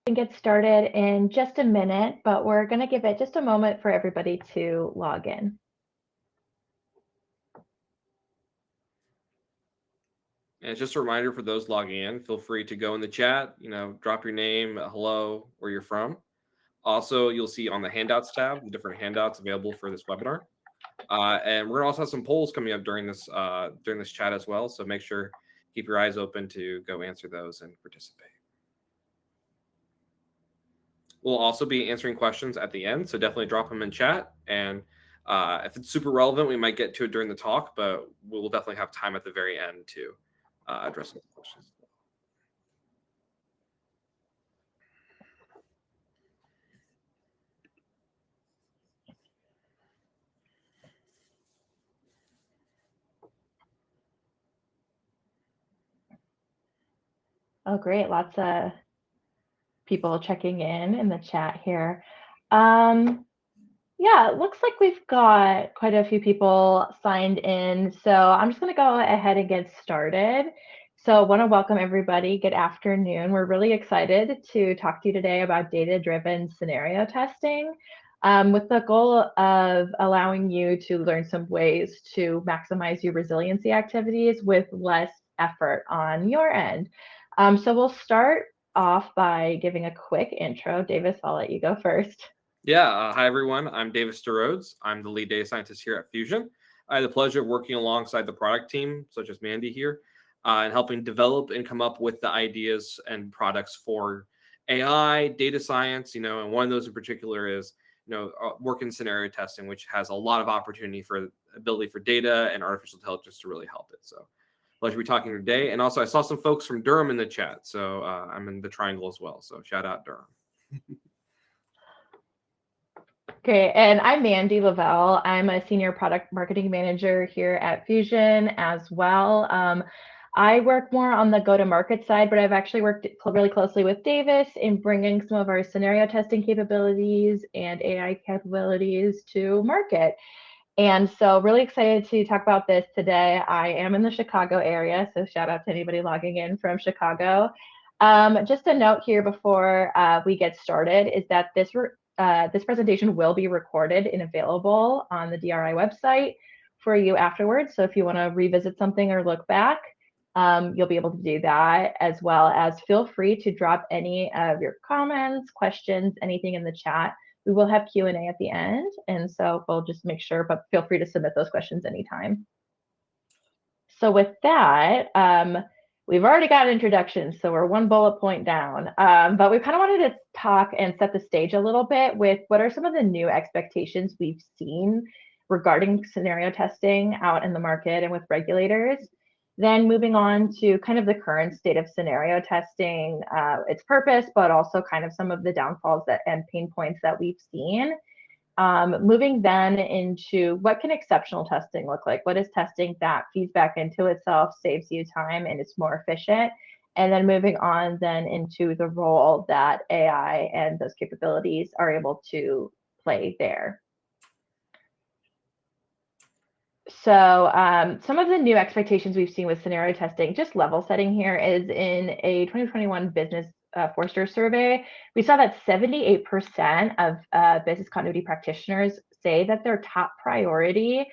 And get started in just a minute, but we're going to give it just a moment for everybody to log in. And just a reminder for those logging in, feel free to go in the chat, drop your name, hello, where you're from. Also, you'll see on the handouts tab, the different handouts available for this webinar. And we're gonna also have some polls coming up during this chat as well. So make sure, keep your eyes open to go answer those and participate. We'll also be answering questions at the end, so definitely drop them in chat. And if it's super relevant, we might get to it during the talk, but we'll definitely have time at the very end to address some questions. Oh, great. Lots of people checking in the chat here. Yeah, it looks like we've got quite a few people signed in. So I'm just going to go ahead and get started. So I want to welcome everybody. Good afternoon. We're really excited to talk to you today about data-driven scenario testing, with the goal of allowing you to learn some ways to maximize your resiliency activities with less effort on your end. So we'll start off by giving a quick intro. Davis, I'll let you go first. Yeah, hi everyone. I'm Davis DeRodes. I'm the lead data scientist here at Fusion. I had the pleasure of working alongside the product team, such as Mandy here, and helping develop and come up with the ideas and products for AI, data science, and one of those in particular is, work in scenario testing, which has a lot of opportunity for ability for data and artificial intelligence to really help it. So pleasure to be talking today. And also I saw some folks from Durham in the chat. So I'm in the triangle as well. So shout out Durham. Great. And I'm Mandy Leavell. I'm a senior product marketing manager here at Fusion as well. I work more on the go-to-market side, but I've actually worked really closely with Davis in bringing some of our scenario testing capabilities and AI capabilities to market. And so really excited to talk about this today. I am in the Chicago area, so shout out to anybody logging in from Chicago. Just a note here before we get started is that this presentation will be recorded and available on the DRI website for you afterwards. So if you want to revisit something or look back, you'll be able to do that, as well as feel free to drop any of your comments, questions, anything in the chat. We will have Q&A at the end, and so we'll just make sure, but feel free to submit those questions anytime. So with that, we've already got introductions, so we're one bullet point down. But we kind of wanted to talk and set the stage a little bit with what are some of the new expectations we've seen regarding scenario testing out in the market and with regulators. Then moving on to kind of the current state of scenario testing, its purpose, but also kind of some of the downfalls and pain points that we've seen. Moving then into what can exceptional testing look like? What is testing that feeds back into itself, saves you time, and it's more efficient? And then moving on then into the role that AI and those capabilities are able to play there. So some of the new expectations we've seen with scenario testing, just level setting here, is in a 2021 Business Forrester survey, we saw that 78% of business continuity practitioners say that their top priority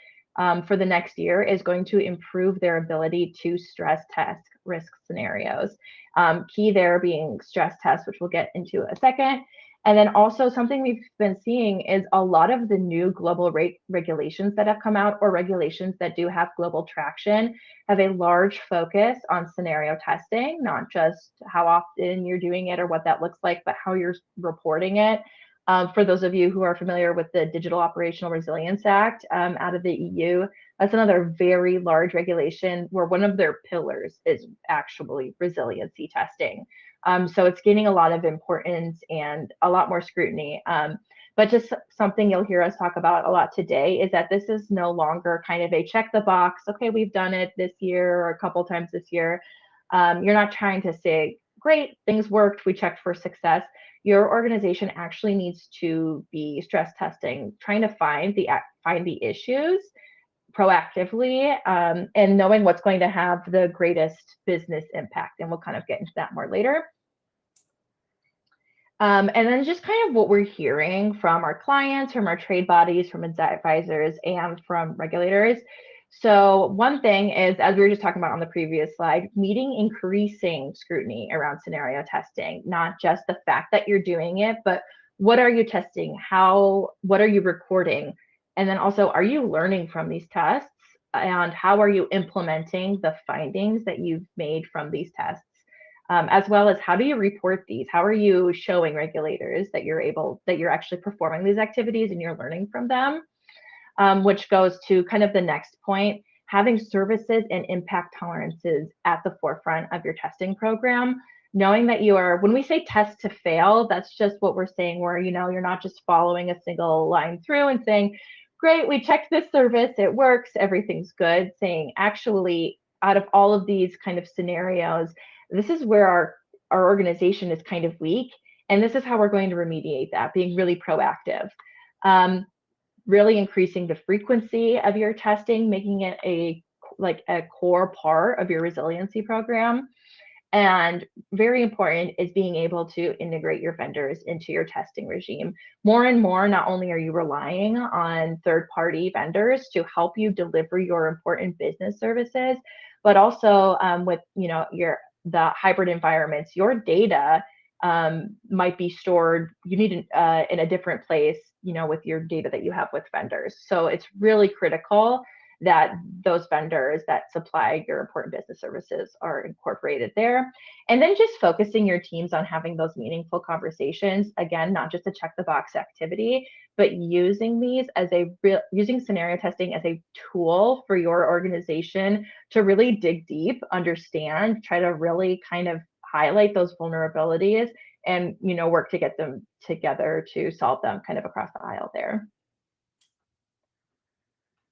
for the next year is going to improve their ability to stress test risk scenarios. Key there being stress tests, which we'll get into a second. And then also something we've been seeing is a lot of the new global regulations that have come out, or regulations that do have global traction, have a large focus on scenario testing, not just how often you're doing it or what that looks like, but how you're reporting it. For those of you who are familiar with the Digital Operational Resilience Act out of the EU, that's another very large regulation where one of their pillars is actually resiliency testing. So it's gaining a lot of importance and a lot more scrutiny. But just something you'll hear us talk about a lot today is that this is no longer kind of a check the box, okay, we've done it this year or a couple times this year. You're not trying to say, great, things worked, we checked for success. Your organization actually needs to be stress testing, trying to find the issues proactively, and knowing what's going to have the greatest business impact. And we'll kind of get into that more later. And then just kind of what we're hearing from our clients, from our trade bodies, from advisors, and from regulators. So one thing is, as we were just talking about on the previous slide, meeting increasing scrutiny around scenario testing, not just the fact that you're doing it, but what are you testing? What are you recording? And then also, are you learning from these tests? And how are you implementing the findings that you've made from these tests? As well as how do you report these? How are you showing regulators that you're actually performing these activities and you're learning from them? Which goes to kind of the next point, having services and impact tolerances at the forefront of your testing program. Knowing that when we say test to fail, that's just what we're saying, where, you're not just following a single line through and saying, great, we checked this service, it works, everything's good. Saying, actually, out of all of these kind of scenarios, this is where our organization is kind of weak. And this is how we're going to remediate that, being really proactive. Really increasing the frequency of your testing, making it a core part of your resiliency program. And very important is being able to integrate your vendors into your testing regime. More and more, not only are you relying on third-party vendors to help you deliver your important business services, but also with the hybrid environments, your data might be stored. You need in a different place, with your data that you have with vendors. So it's really critical that those vendors that supply your important business services are incorporated there. And then just focusing your teams on having those meaningful conversations, again, not just a check the box activity, but using using scenario testing as a tool for your organization to really dig deep, understand, try to really kind of highlight those vulnerabilities and work to get them together to solve them kind of across the aisle there.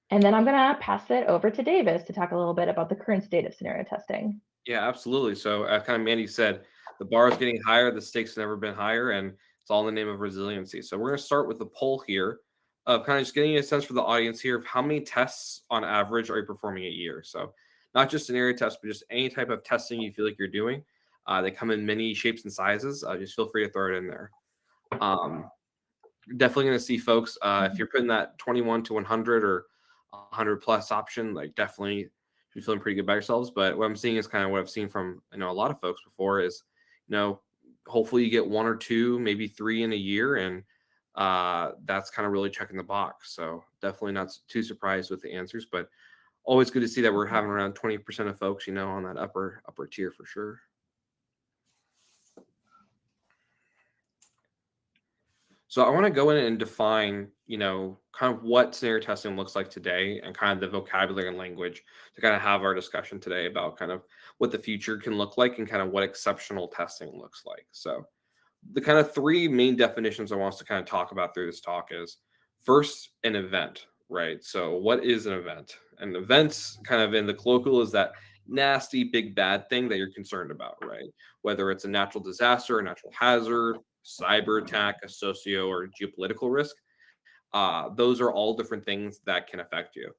And then I'm going to pass it over to Davis to talk a little bit about the current state of scenario testing. Yeah, absolutely. So, kind of Mandy said, the bar is getting higher, the stakes have never been higher, and it's all in the name of resiliency. So, we're going to start with the poll here of kind of just getting a sense for the audience here of how many tests on average are you performing a year. So, not just scenario tests, but just any type of testing you feel like you're doing. They come in many shapes and sizes. Just feel free to throw it in there. Definitely going to see folks, if you're putting that 21 to 100 or 100 plus option, like definitely be feeling pretty good about yourselves. But what I'm seeing is kind of what I've seen from a lot of folks before is hopefully you get one or two, maybe three in a year, and that's kind of really checking the box. So definitely not too surprised with the answers, but always good to see that we're having around 20% of folks on that upper tier for sure. So I want to go in and define, kind of what scenario testing looks like today and kind of the vocabulary and language to kind of have our discussion today about kind of what the future can look like and kind of what exceptional testing looks like. So the kind of three main definitions I want us to kind of talk about through this talk is first, an event, right? So what is an event? An event kind of in the colloquial is that nasty big bad thing that you're concerned about, right? Whether it's a natural disaster, a natural hazard, cyber attack, a socio or geopolitical risk. Those are all different things that can affect you.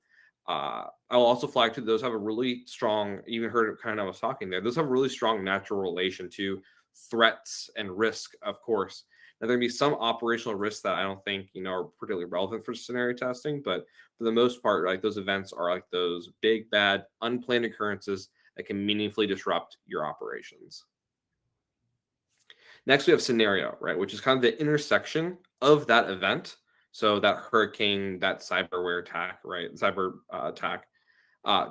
I'll also flag too, those have a really strong, even heard it kind of I was talking there, those have a really strong natural relation to threats and risk, of course. Now, there may be some operational risks that I don't think, are particularly relevant for scenario testing, but for the most part, like those events are like those big, bad, unplanned occurrences that can meaningfully disrupt your operations. Next, we have scenario, right, which is kind of the intersection of that event. So that hurricane, that cyberware attack, right, cyber attack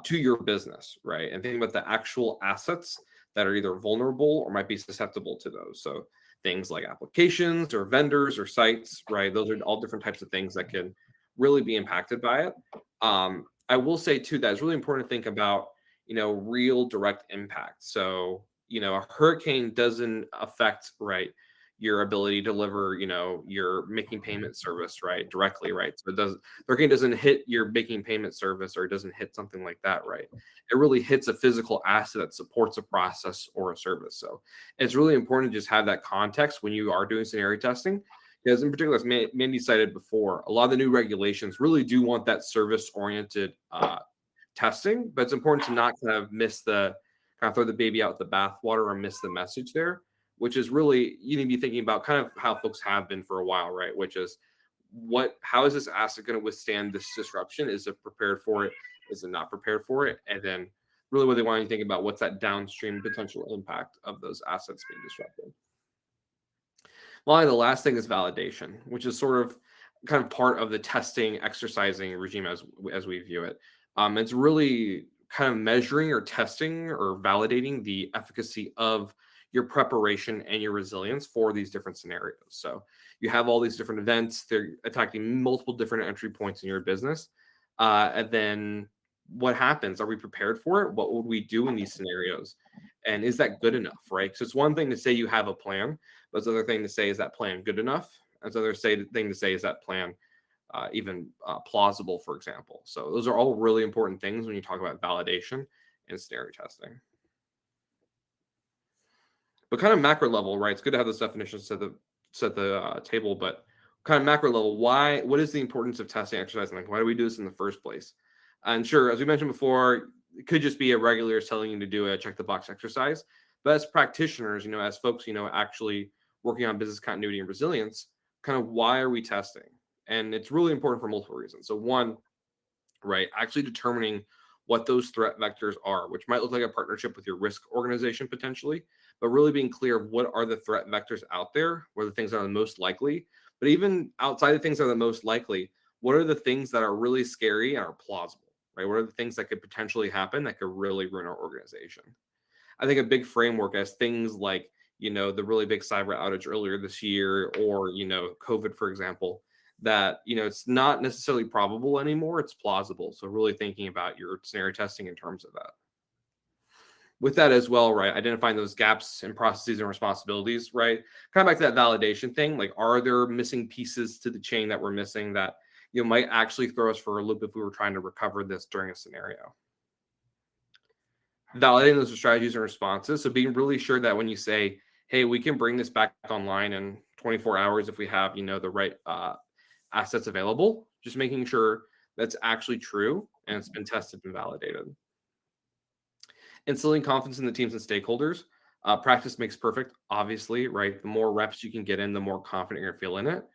to your business, right? And think about the actual assets that are either vulnerable or might be susceptible to those. So things like applications or vendors or sites, right? Those are all different types of things that can really be impacted by it. I will say too that it's really important to think about, real direct impact. So a hurricane doesn't affect, right, your ability to deliver, your making payment service, right, directly, right? So the hurricane doesn't hit your making payment service or it doesn't hit something like that, right? It really hits a physical asset that supports a process or a service. So it's really important to just have that context when you are doing scenario testing. Because in particular, as Mandy cited before, a lot of the new regulations really do want that service-oriented testing, but it's important to not kind of throw the baby out with the bathwater or miss the message there. which is really, you need to be thinking about kind of how folks have been for a while, right? Which is, how is this asset going to withstand this disruption? Is it prepared for it? Is it not prepared for it? And then really what they want you to think about, what's that downstream potential impact of those assets being disrupted. Well, the last thing is validation, which is sort of kind of part of the testing, exercising regime as we view it. It's really kind of measuring or testing or validating the efficacy of your preparation and your resilience for these different scenarios. So you have all these different events; they're attacking multiple different entry points in your business, and then what happens? Are we prepared for it? What would we do in these scenarios? And is that good enough, right? So it's one thing to say you have a plan, but it's another thing to say, is that plan good enough? And it's another thing to say, is that plan even plausible, for example? So those are all really important things when you talk about validation and scenario testing. But kind of macro level, right? It's good to have those definitions set the table, but kind of macro level, what is the importance of testing exercising? Like, why do we do this in the first place? And sure, as we mentioned before, it could just be a regular telling you to do a check the box exercise. But as practitioners, as folks, actually working on business continuity and resilience, kind of why are we testing? And it's really important for multiple reasons. So one, right, actually determining what those threat vectors are, which might look like a partnership with your risk organization potentially, but really being clear of what are the threat vectors out there, what are the things that are the most likely, but even outside the things that are the most likely, what are the things that are really scary and are plausible, right? What are the things that could potentially happen that could really ruin our organization? I think a big framework as things like, the really big cyber outage earlier this year, or, COVID, for example, that, it's not necessarily probable anymore, it's plausible. So really thinking about your scenario testing in terms of that. With that as well, right, identifying those gaps in processes and responsibilities, right? Kind of back to that validation thing, like, are there missing pieces to the chain that we're missing that, might actually throw us for a loop if we were trying to recover this during a scenario? Validating those strategies and responses. So being really sure that when you say, hey, we can bring this back online in 24 hours if we have, the right assets available, just making sure that's actually true and it's been tested and validated. Instilling confidence in the teams and stakeholders. Practice makes perfect, obviously, right? The more reps you can get in, the more confident you're going to feel in it.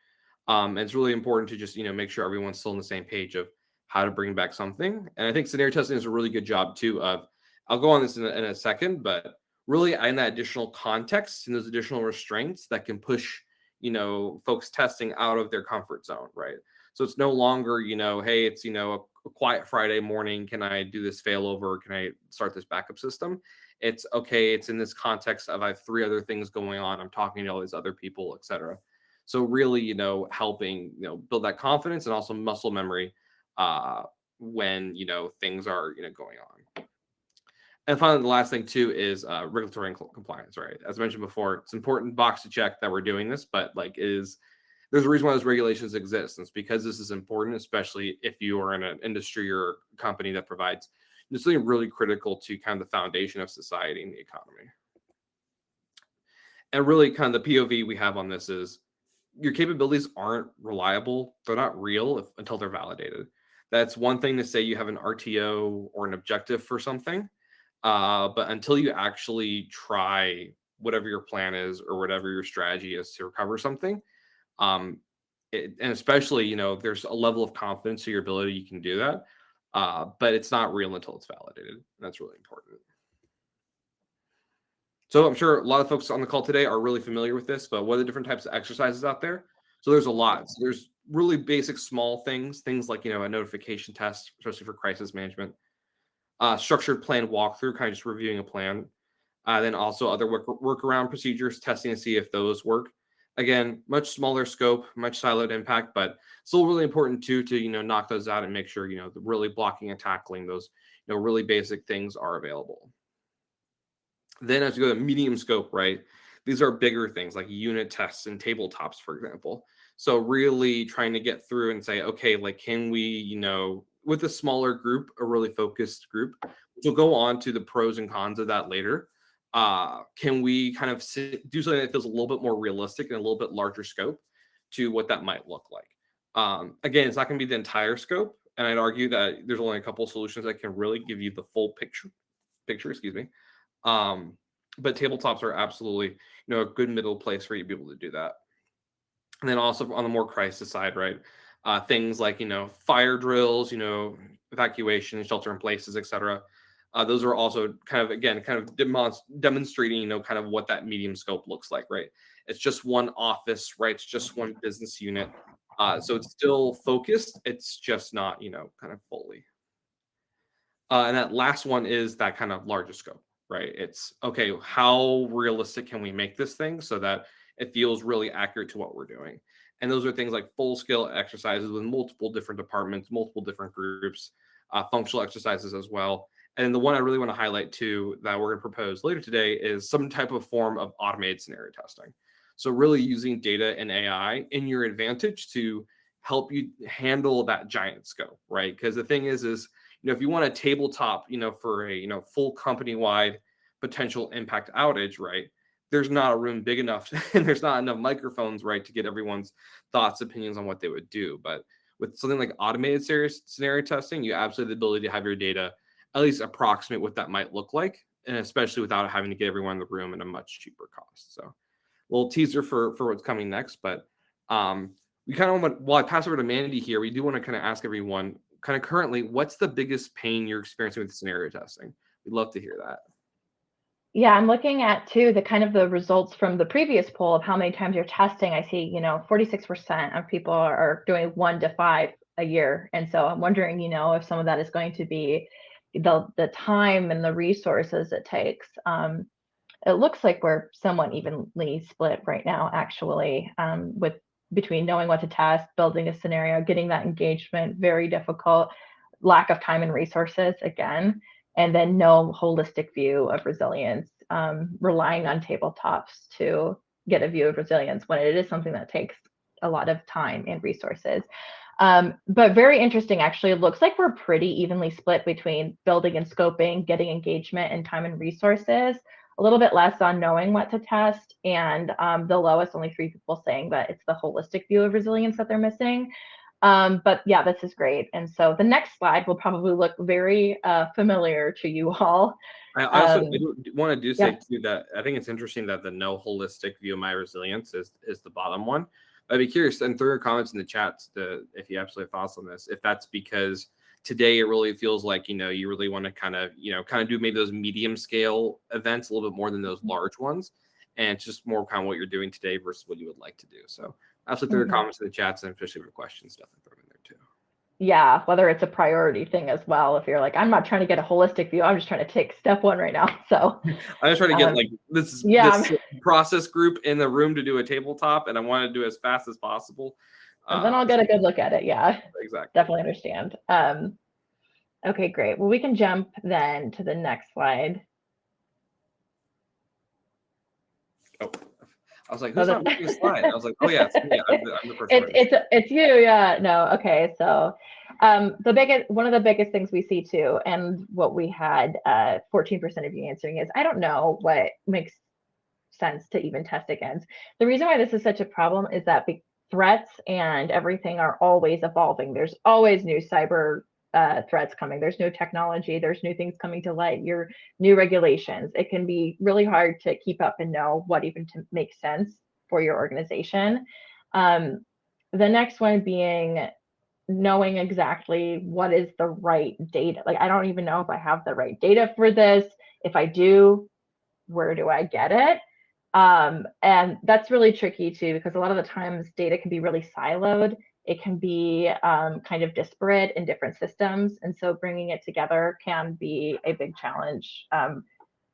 And it's really important to just, make sure everyone's still on the same page of how to bring back something. And I think scenario testing is a really good job too of, I'll go on this in a second, but really in that additional context and those additional restraints that can push, folks testing out of their comfort zone, right? So it's no longer, hey, it's, a quiet Friday morning. Can I do this failover? Can I start this backup system? It's okay. It's in this context of, I have 3 other things going on. I'm talking to all these other people, et cetera. So really, helping, build that confidence and also muscle memory when, things are, going on. And finally, the last thing too is regulatory and compliance, right? As I mentioned before, it's an important box to check that we're doing this, but there's a reason why those regulations exist. And it's because this is important, especially if you are in an industry or company that provides something really critical to kind of the foundation of society and the economy. And really kind of the POV we have on this is, your capabilities aren't reliable. They're not real until they're validated. That's one thing to say you have an RTO or an objective for something. But until you actually try whatever your plan is or whatever your strategy is to recover something, and especially, there's a level of confidence to your ability you can do that. But it's not real until it's validated. And that's really important. So I'm sure a lot of folks on the call today are really familiar with this, but what are the different types of exercises out there? So there's a lot. So there's really basic small things like, a notification test, especially for crisis management, structured plan walkthrough, kind of just reviewing a plan. Then also other workaround procedures, testing to see if those work. Again, much smaller scope, much siloed impact, but still really important too to, knock those out and make sure, really blocking and tackling those, really basic things are available. Then as you go to medium scope, right, these are bigger things like unit tests and tabletops, for example. So really trying to get through and say, okay, like, can we, with a smaller group, a really focused group, which will go on to the pros and cons of that later. Can we kind of do something that feels a little bit more realistic and a little bit larger scope to what that might look like? Again, it's not going to be the entire scope. And I'd argue that there's only a couple of solutions that can really give you the full picture, excuse me. but tabletops are absolutely, a good middle place for you to be able to do that. And then also on the more crisis side, right? Things like, fire drills, evacuation, shelter in places, etc. Those are also kind of, again, kind of demonstrating, kind of what that medium scope looks like, right? It's just one office, right? It's just one business unit. So it's still focused. It's just not, kind of fully. And that last one is that kind of larger scope, right? It's okay, how realistic can we make this thing so that it feels really accurate to what we're doing? And those are things like full scale exercises with multiple different departments, multiple different groups, functional exercises as well. And the one I really want to highlight too that we're going to propose later today is some type of form of automated scenario testing. So really using data and AI in your advantage to help you handle that giant scope, right? Because the thing is if you want a tabletop, for a, full company-wide potential impact outage, right? There's not a room big enough and there's not enough microphones, right, to get everyone's thoughts, opinions on what they would do. But with something like automated scenario testing, you absolutely have the ability to have your data at least approximate what that might look like, and especially without having to get everyone in the room at a much cheaper cost. So a little teaser for what's coming next. But we kind of want, while I pass over to Mandy here, we do want to kind of ask everyone kind of currently, what's the biggest pain you're experiencing with scenario testing? We'd love to hear that. Yeah, I'm looking at too the kind of the results from the previous poll of how many times you're testing. I see, 46% of people are doing 1 to 5 a year. And so I'm wondering, if some of that is going to be the time and the resources it takes. It looks like we're somewhat evenly split right now, actually, with between knowing what to test, building a scenario, getting that engagement, very difficult, lack of time and resources again, and then no holistic view of resilience, relying on tabletops to get a view of resilience when it is something that takes a lot of time and resources. But very interesting, actually. It looks like we're pretty evenly split between building and scoping, getting engagement, and time and resources. A little bit less on knowing what to test, and the lowest, only 3 people saying that it's the holistic view of resilience that they're missing. But yeah, this is great. And so the next slide will probably look very familiar to you all. I also want to say Yeah. too that I think it's interesting that the no holistic view of my resilience is the bottom one. I'd be curious and throw your comments in the chat if you absolutely have thoughts on this. If that's because today it really feels like you really want to kind of do maybe those medium scale events a little bit more than those large ones, and it's just more kind of what you're doing today versus what you would like to do. So absolutely throw your comments in the chats, and especially for questions, definitely throw them in there too. Yeah, whether it's a priority thing as well. If you're like, I'm not trying to get a holistic view, I'm just trying to take step 1 right now. So I'm just trying to get this process group in the room to do a tabletop, and I want to do it as fast as possible. And then I'll get a good look at it. Yeah, exactly. Definitely understand. Okay, great. Well, we can jump then to the next slide. Oh, I was like, who's not making a slide? I was like, oh yeah, it's me. I'm the person. It's you. Yeah. No. Okay. So, one of the biggest things we see too, and what we had 14% of you answering is, I don't know what makes sense to even test against. The reason why this is such a problem is that threats and everything are always evolving. There's always new cyber threats coming. There's new technology. There's new things coming to light. Your new regulations. It can be really hard to keep up and know what even to make sense for your organization. The next one being knowing exactly what is the right data. Like, I don't even know if I have the right data for this. If I do, where do I get it? And that's really tricky too, because a lot of the times data can be really siloed. It can be kind of disparate in different systems. And so bringing it together can be a big challenge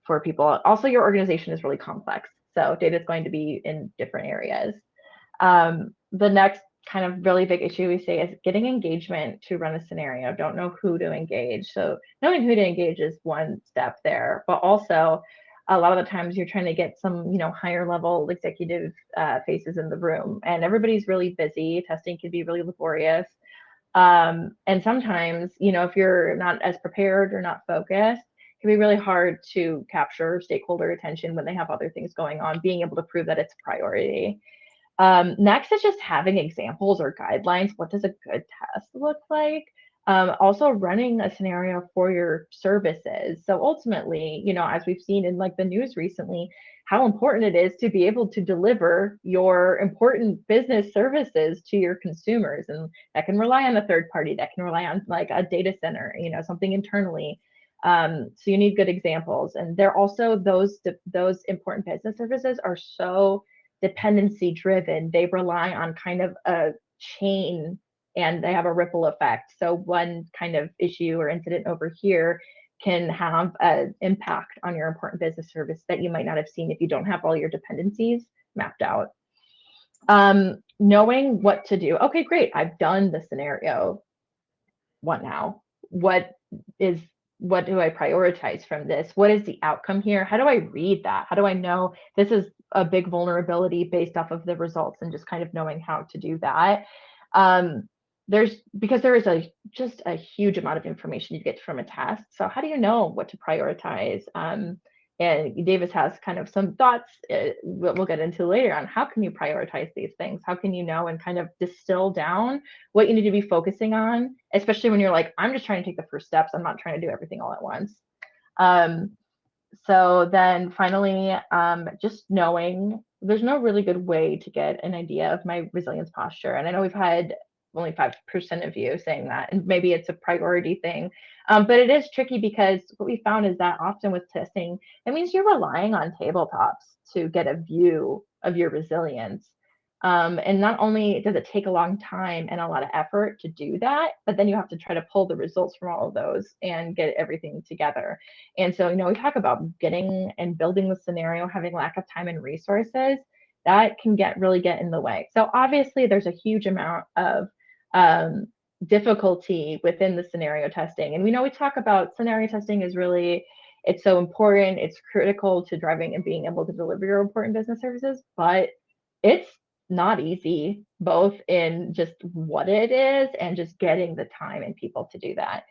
for people. Also, your organization is really complex. So data is going to be in different areas. The next kind of really big issue we say is getting engagement to run a scenario. Don't know who to engage. So knowing who to engage is one step there, but also a lot of the times you're trying to get some, higher level executive faces in the room, and everybody's really busy. Testing can be really laborious. And sometimes, if you're not as prepared or not focused, it can be really hard to capture stakeholder attention when they have other things going on, being able to prove that it's a priority. Next is just having examples or guidelines. What does a good test look like? Also running a scenario for your services. So ultimately, as we've seen in like the news recently, how important it is to be able to deliver your important business services to your consumers. And that can rely on a third party, that can rely on like a data center, something internally. So you need good examples. And they're also those important business services are so dependency driven. They rely on kind of a chain and they have a ripple effect. So one kind of issue or incident over here can have an impact on your important business service that you might not have seen if you don't have all your dependencies mapped out. Knowing what to do. Okay, great. I've done the scenario. What now? What do I prioritize from this? What is the outcome here? How do I read that? How do I know this is a big vulnerability based off of the results and just kind of knowing how to do that? Because there is just a huge amount of information you get from a test. So how do you know what to prioritize? And Davis has kind of some thoughts we'll get into later on how can you prioritize these things? How can you know and kind of distill down what you need to be focusing on, especially when you're like, I'm just trying to take the first steps. I'm not trying to do everything all at once. So then finally, just knowing there's no really good way to get an idea of my resilience posture. And I know we've had only 5% of you saying that, and maybe it's a priority thing. But it is tricky because what we found is that often with testing, it means you're relying on tabletops to get a view of your resilience. And not only does it take a long time and a lot of effort to do that, but then you have to try to pull the results from all of those and get everything together. And so, we talk about getting and building the scenario, having lack of time and resources, that can really get in the way. So obviously there's a huge amount of difficulty within the scenario testing. And we talk about scenario testing is really, it's so important. It's critical to driving and being able to deliver your important business services, but it's not easy, both in just what it is and just getting the time and people to do that.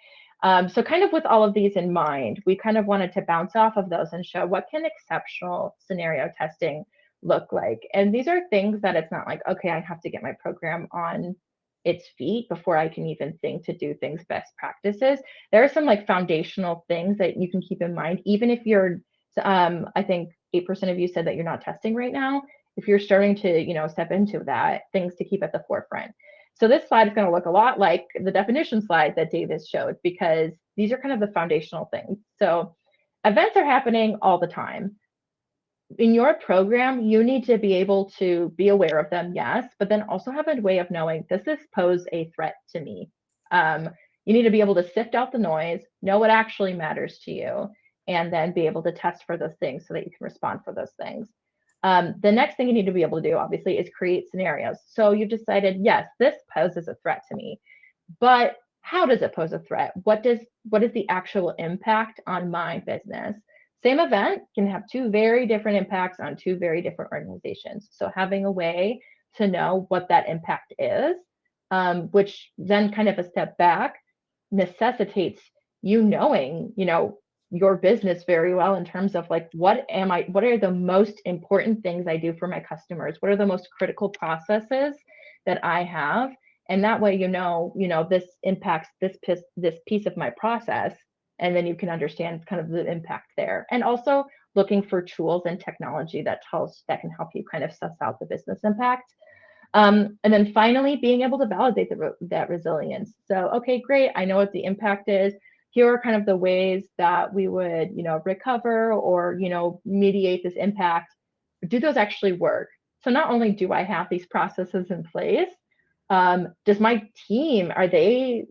So kind of with all of these in mind, we kind of wanted to bounce off of those and show what can exceptional scenario testing look like. And these are things that it's not like, okay, I have to get my program on its feet before I can even think to do things best practices. There are some like foundational things that you can keep in mind, even if you're, I think 8% of you said that you're not testing right now. If you're starting to, step into that, things to keep at the forefront. So this slide is going to look a lot like the definition slide that Davis showed, because these are kind of the foundational things. So events are happening all the time. In your program, you need to be able to be aware of them, yes, but then also have a way of knowing, does this pose a threat to me? You need to be able to sift out the noise, know what actually matters to you, and then be able to test for those things so that you can respond for those things. The next thing you need to be able to do, obviously, is create scenarios. So you've decided, yes, this poses a threat to me, but how does it pose a threat? What is the actual impact on my business? Same event can have two very different impacts on two very different organizations. So having a way to know what that impact is, which then kind of a step back necessitates you knowing, your business very well in terms of like, what are the most important things I do for my customers? What are the most critical processes that I have? And that way, this impacts this piece of my process. And then you can understand kind of the impact there. And also looking for tools and technology that can help you kind of suss out the business impact. And then finally, being able to validate that resilience. So, okay, great. I know what the impact is. Here are kind of the ways that we would, recover or, mediate this impact. Do those actually work? So not only do I have these processes in place, does my team, are they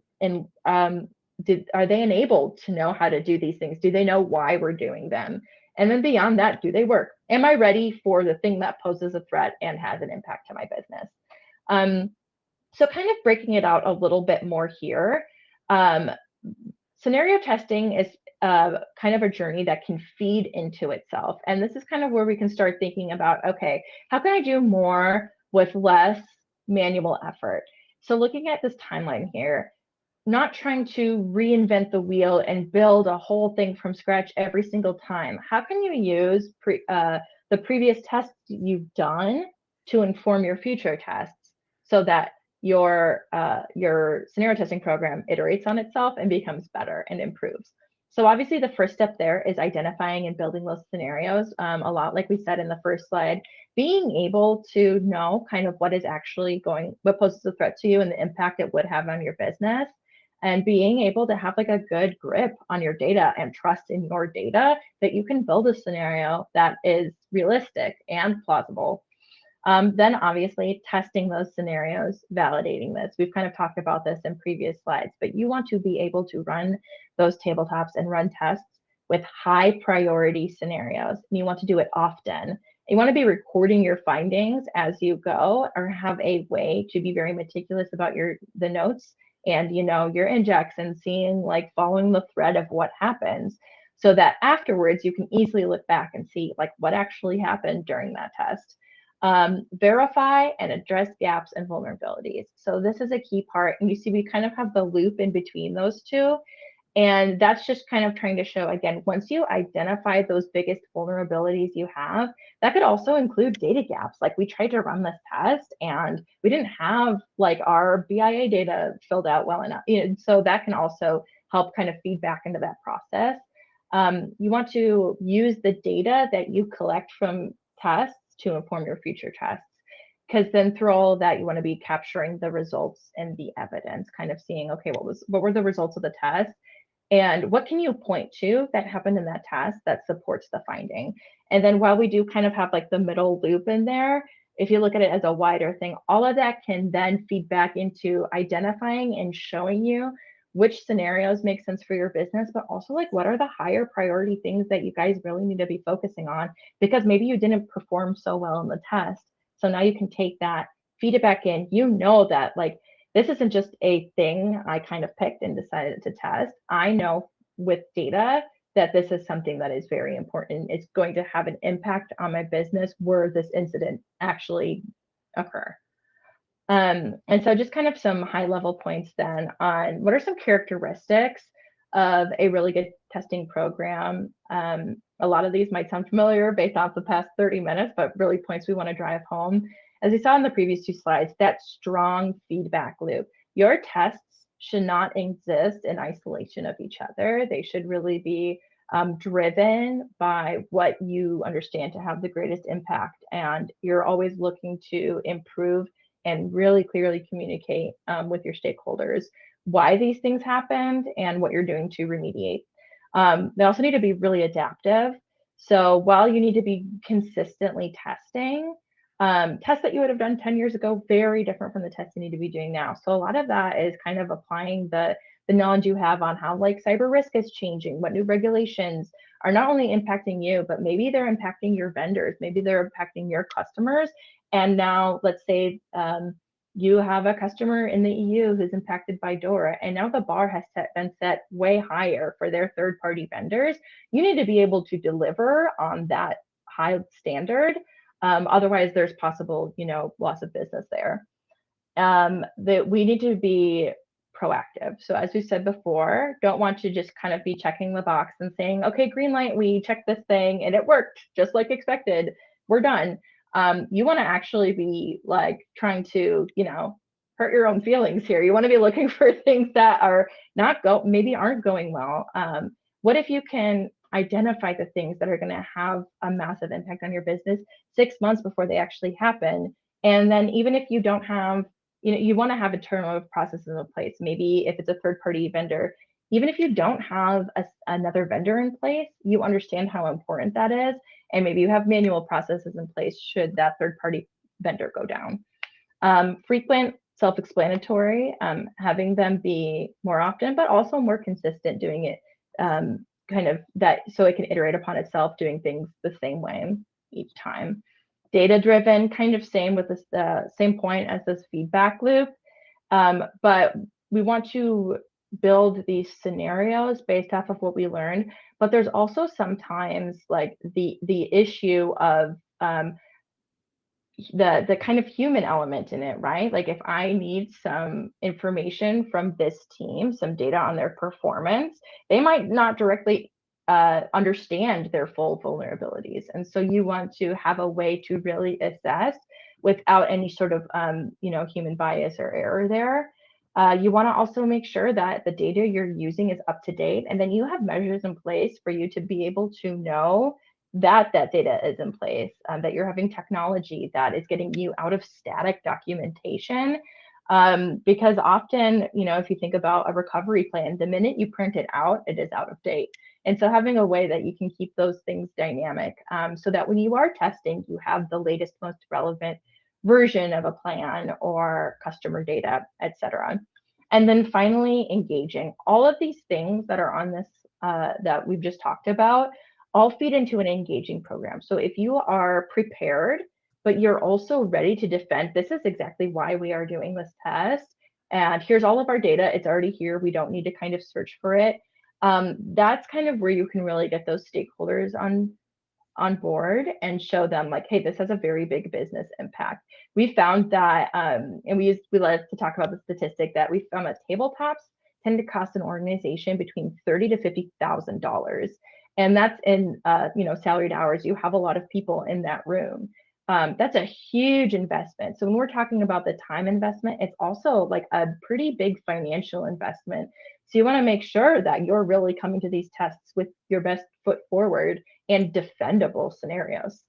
enabled to know how to do these things? Do they know why we're doing them? And then beyond that, do they work? Am I ready for the thing that poses a threat and has an impact to my business? So kind of breaking it out a little bit more here, scenario testing is kind of a journey that can feed into itself. And this is kind of where we can start thinking about, okay, how can I do more with less manual effort? So looking at this timeline here, not trying to reinvent the wheel and build a whole thing from scratch every single time. How can you use the previous tests you've done to inform your future tests so that your scenario testing program iterates on itself and becomes better and improves. So obviously the first step there is identifying and building those scenarios. A lot like we said in the first slide, being able to know kind of what poses a threat to you and the impact it would have on your business, and being able to have like a good grip on your data and trust in your data that you can build a scenario that is realistic and plausible. Then obviously testing those scenarios, validating this. We've kind of talked about this in previous slides, but you want to be able to run those tabletops and run tests with high priority scenarios. And you want to do it often. You want to be recording your findings as you go, or have a way to be very meticulous about the notes and your index, and seeing, like, following the thread of what happens, so that afterwards you can easily look back and see like what actually happened during that test. Verify and address gaps and vulnerabilities. So this is a key part. And you see, we kind of have the loop in between those two. And that's just kind of trying to show, again, once you identify those biggest vulnerabilities you have, that could also include data gaps. Like, we tried to run this test and we didn't have like our BIA data filled out well enough. So that can also help kind of feed back into that process. You want to use the data that you collect from tests to inform your future tests, because then through all of that, you want to be capturing the results and the evidence, kind of seeing, okay, what were the results of the test, and what can you point to that happened in that test that supports the finding. And then while we do kind of have like the middle loop in there, if you look at it as a wider thing, all of that can then feed back into identifying and showing you which scenarios make sense for your business, but also like what are the higher priority things that you guys really need to be focusing on, because maybe you didn't perform so well in the test. So now you can take that, feed it back in. That like, this isn't just a thing I kind of picked and decided to test. I know with data that this is something that is very important. It's going to have an impact on my business were this incident actually occur. And so just kind of some high level points then on what are some characteristics of a really good testing program. A lot of these might sound familiar based off the past 30 minutes, but really points we want to drive home. As we saw in the previous two slides, that strong feedback loop. Your tests should not exist in isolation of each other. They should really be driven by what you understand to have the greatest impact. And you're always looking to improve and really clearly communicate with your stakeholders why these things happened and what you're doing to remediate. They also need to be really adaptive. So while you need to be consistently testing, tests that you would have done 10 years ago, very different from the tests you need to be doing now. So a lot of that is kind of applying the knowledge you have on how like cyber risk is changing, what new regulations are not only impacting you, but maybe they're impacting your vendors, maybe they're impacting your customers. And now let's say you have a customer in the EU who's impacted by DORA, and now the bar has been set way higher for their third-party vendors. You need to be able to deliver on that high standard. Otherwise, there's possible, loss of business there. That we need to be proactive. So as we said before, don't want to just kind of be checking the box and saying, okay, green light, we checked this thing and it worked just like expected, we're done. You want to actually be like trying to, hurt your own feelings here. You want to be looking for things that are maybe aren't going well. What if you can identify the things that are going to have a massive impact on your business 6 months before they actually happen? And then even if you don't have, you want to have internal processes in place. Maybe if it's a third-party vendor, even if you don't have another vendor in place, you understand how important that is. And maybe you have manual processes in place should that third-party vendor go down. Frequent, self-explanatory, having them be more often, but also more consistent, doing it kind of that so it can iterate upon itself, doing things the same way each time. Data-driven, kind of same with this same point as this feedback loop, but we want to build these scenarios based off of what we learned. But there's also sometimes like the issue of the kind of human element in it, right? Like if I need some information from this team, some data on their performance, they might not directly understand their full vulnerabilities. And so you want to have a way to really assess without any sort of, human bias or error there. You want to also make sure that the data you're using is up to date, and then you have measures in place for you to be able to know that that data is in place, that you're having technology that is getting you out of static documentation. Because often, if you think about a recovery plan, the minute you print it out, it is out of date. And so having a way that you can keep those things dynamic, so that when you are testing, you have the latest, most relevant version of a plan or customer data, et cetera. And then finally, engaging. All of these things that are on this, that we've just talked about, all feed into an engaging program. So if you are prepared, but you're also ready to defend, this is exactly why we are doing this test. And here's all of our data. It's already here. We don't need to kind of search for it. That's kind of where you can really get those stakeholders on board and show them like, hey, this has a very big business impact. We found that, and we like to talk about the statistic that we found that tabletops tend to cost an organization between $30,000 to $50,000, and that's in salaried hours. You have a lot of people in that room. That's a huge investment. So when we're talking about the time investment, it's also like a pretty big financial investment. So you want to make sure that you're really coming to these tests with your best foot forward and defendable scenarios.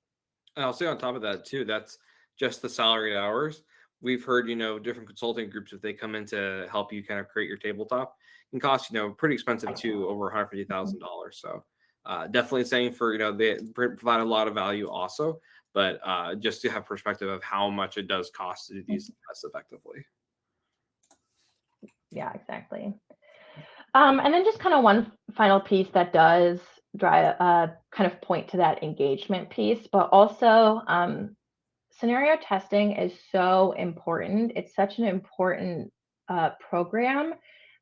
And I'll say on top of that too, that's just the salaried hours. We've heard, different consulting groups, if they come in to help you kind of create your tabletop, can cost, pretty expensive too, over $150,000. So definitely saying for, they provide a lot of value also, but just to have perspective of how much it does cost to do these tests effectively. Yeah, exactly. And then just kind of one final piece that does drive, kind of point to that engagement piece, but also scenario testing is so important. It's such an important program,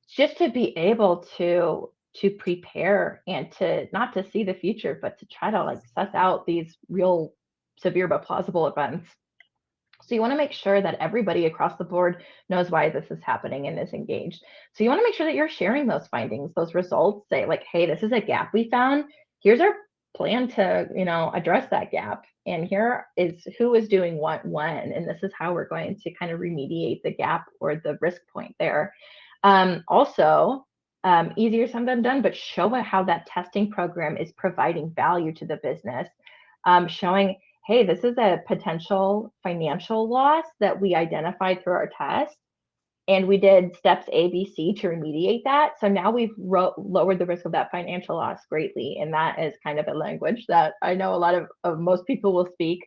just to be able to prepare and to not to see the future, but to try to like suss out these real severe but plausible events. So you want to make sure that everybody across the board knows why this is happening and is engaged. So you want to make sure that you're sharing those findings, those results, say like, hey, this is a gap we found. Here's our plan to, address that gap. And here is who is doing what when, and this is how we're going to kind of remediate the gap or the risk point there. Also, easier said than done, but show how that testing program is providing value to the business, showing, hey, this is a potential financial loss that we identified through our test, and we did steps A, B, C to remediate that. So now we've lowered the risk of that financial loss greatly, and that is kind of a language that I know a lot of most people will speak.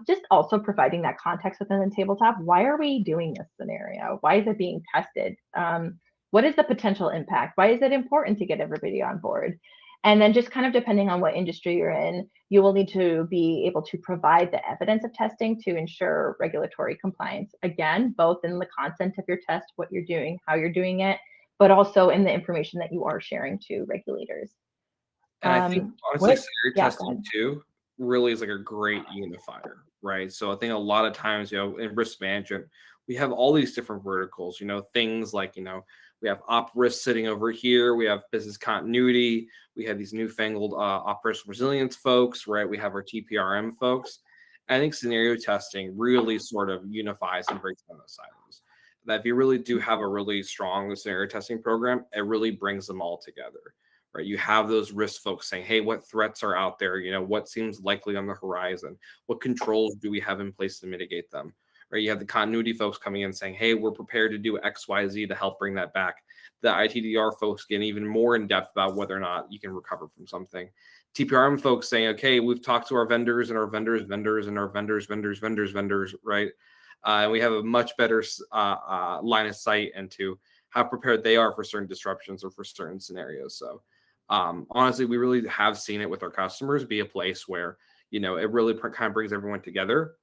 Just also providing that context within the tabletop. Why are we doing this scenario? Why is it being tested? What is the potential impact? Why is it important to get everybody on board? And then just kind of depending on what industry you're in, you will need to be able to provide the evidence of testing to ensure regulatory compliance. Again, both in the content of your test, what you're doing, how you're doing it, but also in the information that you are sharing to regulators. And I think honestly, scenario testing too really is like a great unifier, right? So I think a lot of times, in risk management, we have all these different verticals, things like, we have op risk sitting over here. We have business continuity. We have these newfangled operational resilience folks, right? We have our TPRM folks. I think scenario testing really sort of unifies and breaks down those silos. That if you really do have a really strong scenario testing program, it really brings them all together, right? You have those risk folks saying, hey, what threats are out there? What seems likely on the horizon? What controls do we have in place to mitigate them? Right? You have the continuity folks coming in saying, hey, we're prepared to do X, Y, Z to help bring that back. The ITDR folks get even more in depth about whether or not you can recover from something. TPRM folks saying, okay, we've talked to our vendors and our vendors, and our vendors, right? And we have a much better line of sight into how prepared they are for certain disruptions or for certain scenarios. So honestly, we really have seen it with our customers be a place where, it really kind of brings everyone together.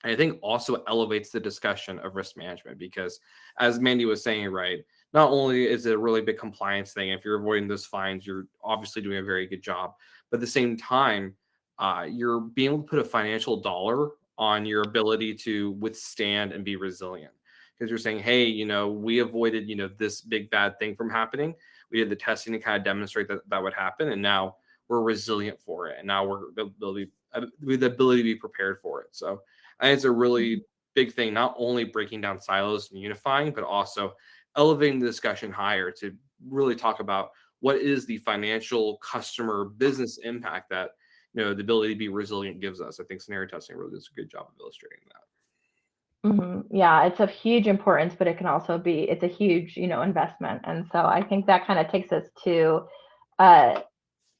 And I think also elevates the discussion of risk management because, as Mandy was saying, right, not only is it a really big compliance thing, if you're avoiding those fines, you're obviously doing a very good job. But at the same time, you're being able to put a financial dollar on your ability to withstand and be resilient. Because you're saying, hey, we avoided, this big bad thing from happening. We did the testing to kind of demonstrate that that would happen. And now we're resilient for it. And now we're with the ability to be prepared for it. So And it's a really big thing, not only breaking down silos and unifying, but also elevating the discussion higher to really talk about what is the financial customer business impact that the ability to be resilient gives us. I think scenario testing really does a good job of illustrating that. Yeah, it's of huge importance, but it can also be, it's a huge, investment. And so I think that kind of takes us to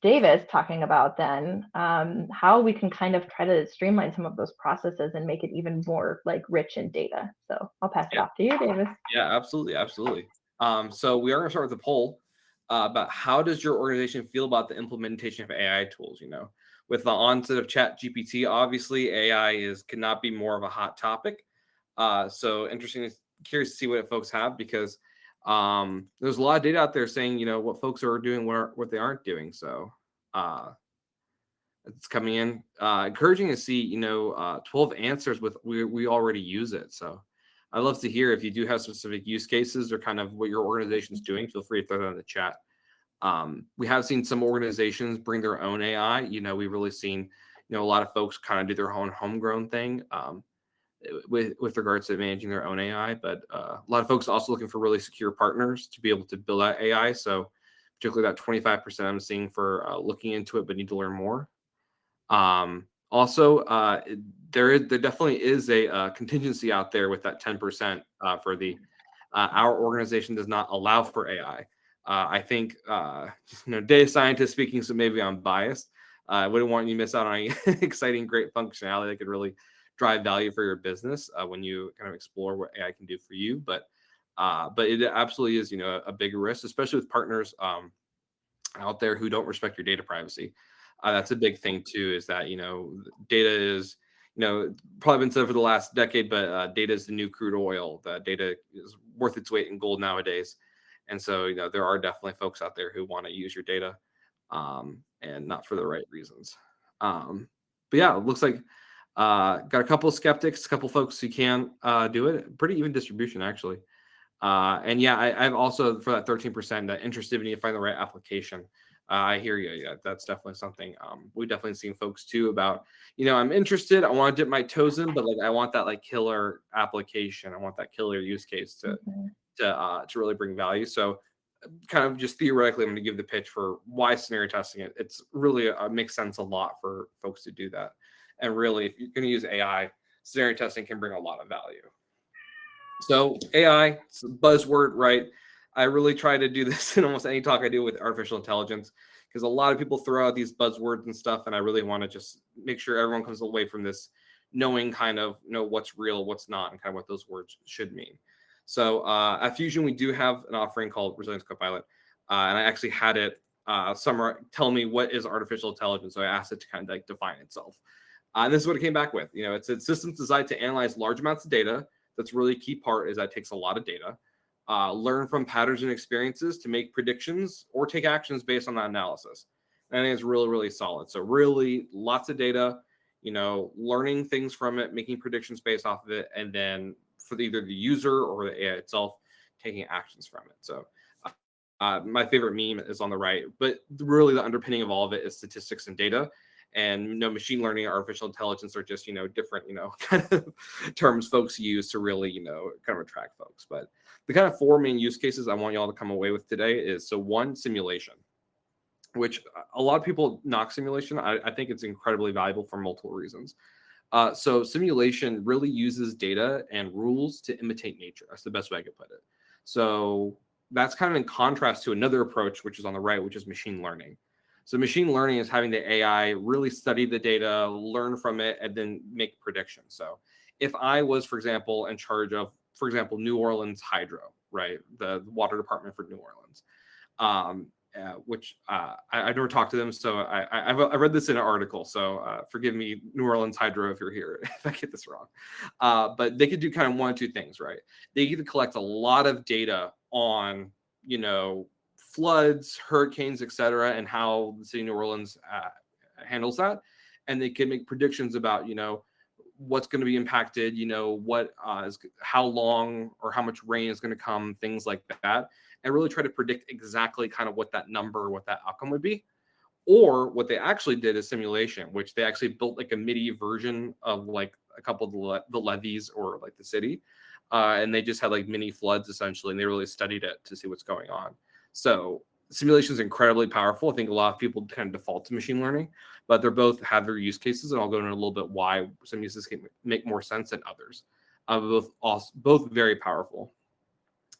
Davis talking about then how we can kind of try to streamline some of those processes and make it even more like rich in data. So I'll pass it off to you, Davis. Yeah, absolutely, absolutely. So we are going to start with a poll about how does your organization feel about the implementation of AI tools? With the onset of Chat GPT, obviously AI cannot be more of a hot topic. So interesting, curious to see what folks have, because there's a lot of data out there saying what folks are doing, what they aren't doing. So it's coming in encouraging to see 12 answers with we already use it. So I'd love to hear if you do have specific use cases or kind of what your organization's doing. Feel free to throw that in the chat. We have seen some organizations bring their own AI. We've really seen a lot of folks kind of do their own homegrown thing with regards to managing their own AI. But a lot of folks also looking for really secure partners to be able to build out AI. So particularly that 25% I'm seeing for looking into it but need to learn more. Also, there definitely is a contingency out there with that 10% for the our organization does not allow for AI. I think data scientist speaking, so maybe I'm biased. I wouldn't want you to miss out on any exciting, great functionality that could really drive value for your business when you kind of explore what AI can do for you. But it absolutely is a big risk, especially with partners out there who don't respect your data privacy. That's a big thing too, is that data is probably been said for the last decade, but data is the new crude oil. The data is worth its weight in gold nowadays. And so there are definitely folks out there who want to use your data and not for the right reasons. But yeah, it looks like got a couple of skeptics, a couple of folks who can do it. Pretty even distribution, actually. And yeah, I'm also, for that 13%, interested in you to find the right application. I hear you. Yeah, that's definitely something we've definitely seen folks too about. I'm interested. I want to dip my toes in, but like I want that like killer application. I want that killer use case to really bring value. So, kind of just theoretically, I'm going to give the pitch for why scenario testing it. It's really makes sense a lot for folks to do that. And really, if you're going to use AI, scenario testing can bring a lot of value. So AI, it's a buzzword, right? I really try to do this in almost any talk I do with artificial intelligence, because a lot of people throw out these buzzwords and stuff, and I really want to just make sure everyone comes away from this knowing kind of what's real, what's not, and kind of what those words should mean. So at Fusion, we do have an offering called Resilience Copilot, and I actually had it tell me what is artificial intelligence. So I asked it to kind of like define itself. And this is what it came back with. It's a systems designed to analyze large amounts of data. That's really a key part, is that it takes a lot of data. Learn from patterns and experiences to make predictions or take actions based on that analysis. And I think it's really, really solid. So really lots of data, learning things from it, making predictions based off of it, and then for either the user or the AI itself, taking actions from it. So my favorite meme is on the right, but really the underpinning of all of it is statistics and data. And machine learning, artificial intelligence are just different kind of terms folks use to really kind of attract folks. But the kind of four main use cases I want y'all to come away with today is, so one, simulation, which a lot of people knock simulation. I think it's incredibly valuable for multiple reasons. So simulation really uses data and rules to imitate nature. That's the best way I could put it. So that's kind of in contrast to another approach, which is on the right, which is machine learning. So machine learning is having the AI really study the data, learn from it, and then make predictions. So if I was, for example, in charge of, for example, New Orleans Hydro, right, the water department for New Orleans, which I've never talked to them, so I read this in an article. So forgive me, New Orleans Hydro, if you're here, if I get this wrong. But they could do kind of one of two things, right? They could collect a lot of data on, floods, hurricanes, etc., and how the city of New Orleans handles that, and they can make predictions about, what's going to be impacted, how long or how much rain is going to come, things like that, and really try to predict exactly kind of what that number, what that outcome would be. Or what they actually did is simulation, which they actually built like a MIDI version of like a couple of the levees or like the city, and they just had like mini floods essentially, and they really studied it to see what's going on. So simulation is incredibly powerful. I think a lot of people kind of default to machine learning, but they're both have their use cases, and I'll go into a little bit why some uses can make more sense than others. Both very powerful.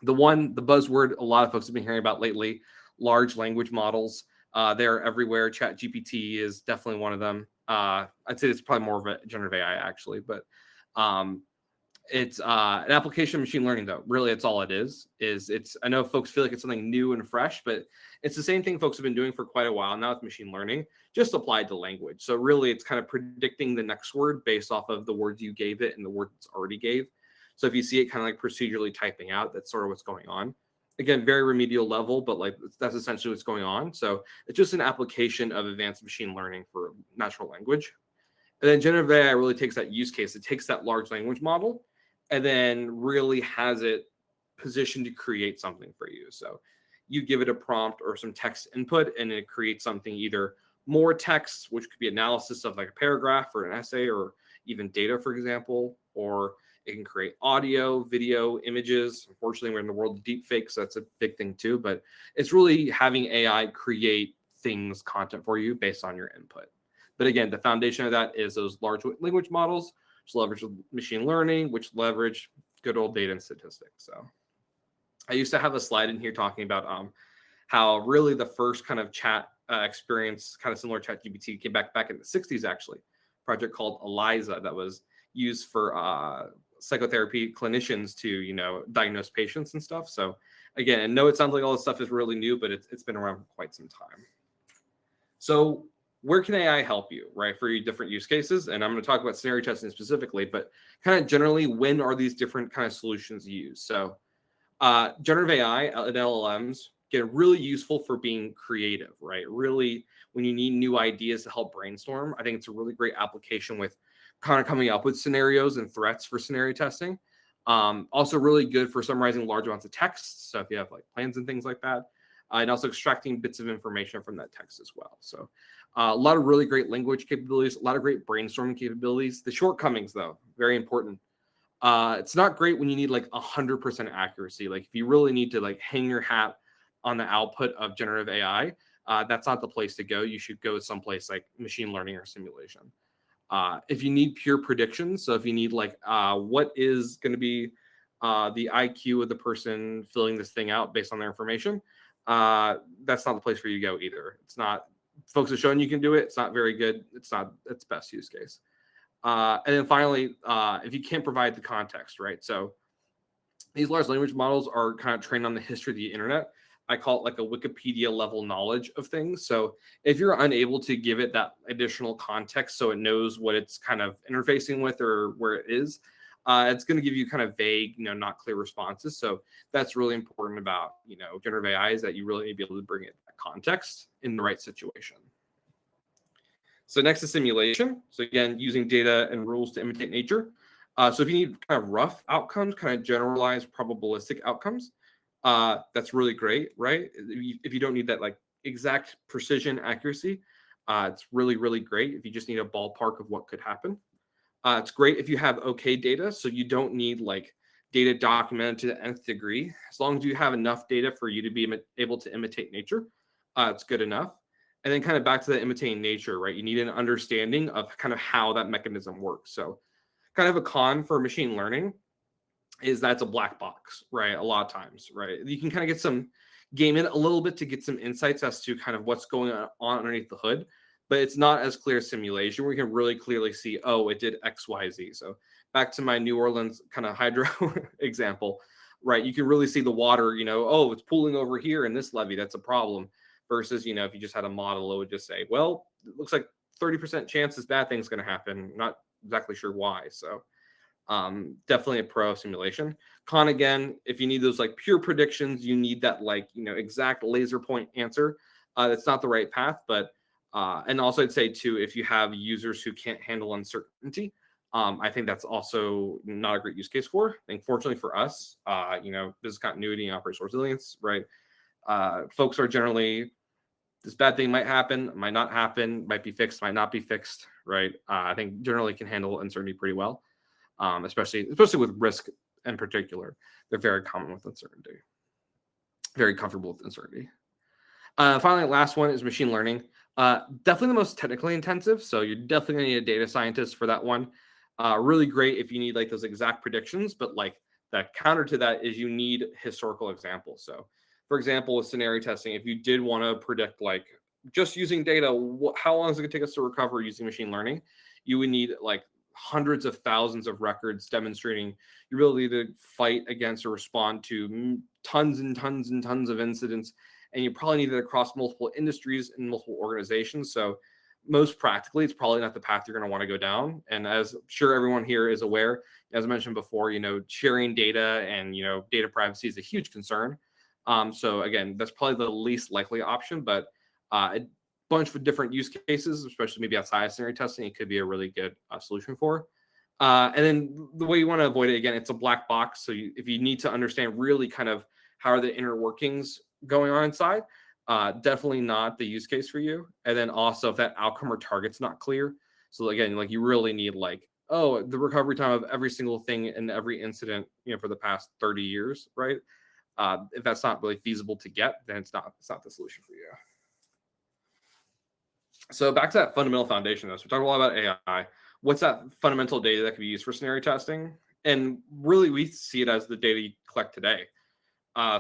The buzzword a lot of folks have been hearing about lately, large language models. They're everywhere. Chat GPT is definitely one of them. I'd say it's probably more of a generative AI actually, but it's an application of machine learning though. Really, it's all it is. I know folks feel like it's something new and fresh, but it's the same thing folks have been doing for quite a while now with machine learning, just applied to language. So really, it's kind of predicting the next word based off of the words you gave it and the words it's already gave. So if you see it kind of like procedurally typing out, that's sort of what's going on. Again, very remedial level, but like that's essentially what's going on. So it's just an application of advanced machine learning for natural language. And then generative AI really takes that use case. It takes that large language model and then really has it positioned to create something for you. So you give it a prompt or some text input, and it creates something, either more text, which could be analysis of like a paragraph or an essay or even data, for example, or it can create audio, video, images. Unfortunately, we're in the world of deep fakes, so that's a big thing too. But it's really having AI create things, content for you based on your input. But again, the foundation of that is those large language models, which leverage machine learning, which leverage good old data and statistics. So I used to have a slide in here talking about how really the first kind of chat experience, kind of similar to ChatGPT, came back in the 60s, actually. A project called ELIZA that was used for psychotherapy clinicians to, diagnose patients and stuff. So again, I know it sounds like all this stuff is really new, but it's been around for quite some time. So where can AI help you, right, for your different use cases? And I'm going to talk about scenario testing specifically, but kind of generally, when are these different kind of solutions used? So generative AI and LLMs get really useful for being creative, right? Really, when you need new ideas to help brainstorm, I think it's a really great application with kind of coming up with scenarios and threats for scenario testing. Also really good for summarizing large amounts of text. So if you have like plans and things like that, and also extracting bits of information from that text as well. So a lot of really great language capabilities, a lot of great brainstorming capabilities. The shortcomings, though, very important. It's not great when you need like 100% accuracy. Like if you really need to like hang your hat on the output of generative AI, that's not the place to go. You should go someplace like machine learning or simulation. If you need pure predictions, so if you need like what is going to be the IQ of the person filling this thing out based on their information, that's not the place for you to go either. It's not, folks have shown you can do it. It's not very good. It's not its best use case. And then finally, if you can't provide the context, right? So these large language models are kind of trained on the history of the internet. I call it like a Wikipedia level knowledge of things. So if you're unable to give it that additional context so it knows what it's kind of interfacing with or where it is, it's going to give you kind of vague, not clear responses. So that's really important about, generative AI, is that you really need to be able to bring it that context in the right situation. So next is simulation. So again, using data and rules to imitate nature. So if you need kind of rough outcomes, kind of generalized probabilistic outcomes, that's really great, right? If you don't need that like exact precision accuracy, it's really, really great if you just need a ballpark of what could happen. It's great if you have okay data, so you don't need like data documented to the nth degree. As long as you have enough data for you to be able to imitate nature, it's good enough. And then kind of back to the imitating nature, right? You need an understanding of kind of how that mechanism works. So kind of a con for machine learning is that's a black box, right? A lot of times, right? You can kind of get some game in a little bit to get some insights as to kind of what's going on underneath the hood, but it's not as clear as simulation where you can really clearly see, oh, it did X, Y, Z. So back to my New Orleans kind of hydro example, right? You can really see the water, oh, it's pooling over here in this levee. That's a problem. Versus, if you just had a model, it would just say, well, it looks like 30% chance this bad thing's going to happen. Not exactly sure why. So definitely a pro simulation. Con, again, if you need those like pure predictions, you need that like, exact laser point answer. That's not the right path. But and also I'd say too, if you have users who can't handle uncertainty, I think that's also not a great use case for. I think fortunately for us, business continuity and operational resilience, right? Folks are generally, this bad thing might happen, might not happen, might be fixed, might not be fixed, right? I think generally can handle uncertainty pretty well. especially with risk in particular. They're very common with uncertainty, very comfortable with uncertainty. Finally, last one is machine learning. Definitely the most technically intensive. So you're definitely going to need a data scientist for that one. Really great if you need like those exact predictions, but like the counter to that is you need historical examples. So for example, with scenario testing, if you did want to predict like just using data, how long is it going to take us to recover using machine learning? You would need like hundreds of thousands of records demonstrating your ability to fight against or respond to tons and tons and tons of incidents, and you probably need it across multiple industries and multiple organizations. So most practically, it's probably not the path you're going to want to go down. And as I'm sure everyone here is aware, as I mentioned before, sharing data and, data privacy is a huge concern. So again, that's probably the least likely option, but a bunch of different use cases, especially maybe outside of scenario testing, it could be a really good solution for. And then the way you want to avoid it, again, it's a black box. So if you need to understand really kind of how are the inner workings going on inside, definitely not the use case for you. And then also if that outcome or target's not clear. So again, like you really need like, oh, the recovery time of every single thing in every incident, for the past 30 years, right? If that's not really feasible to get, then it's not the solution for you. So back to that fundamental foundation, though. So we're talking a lot about AI. What's that fundamental data that can be used for scenario testing? And really, we see it as the data you collect today.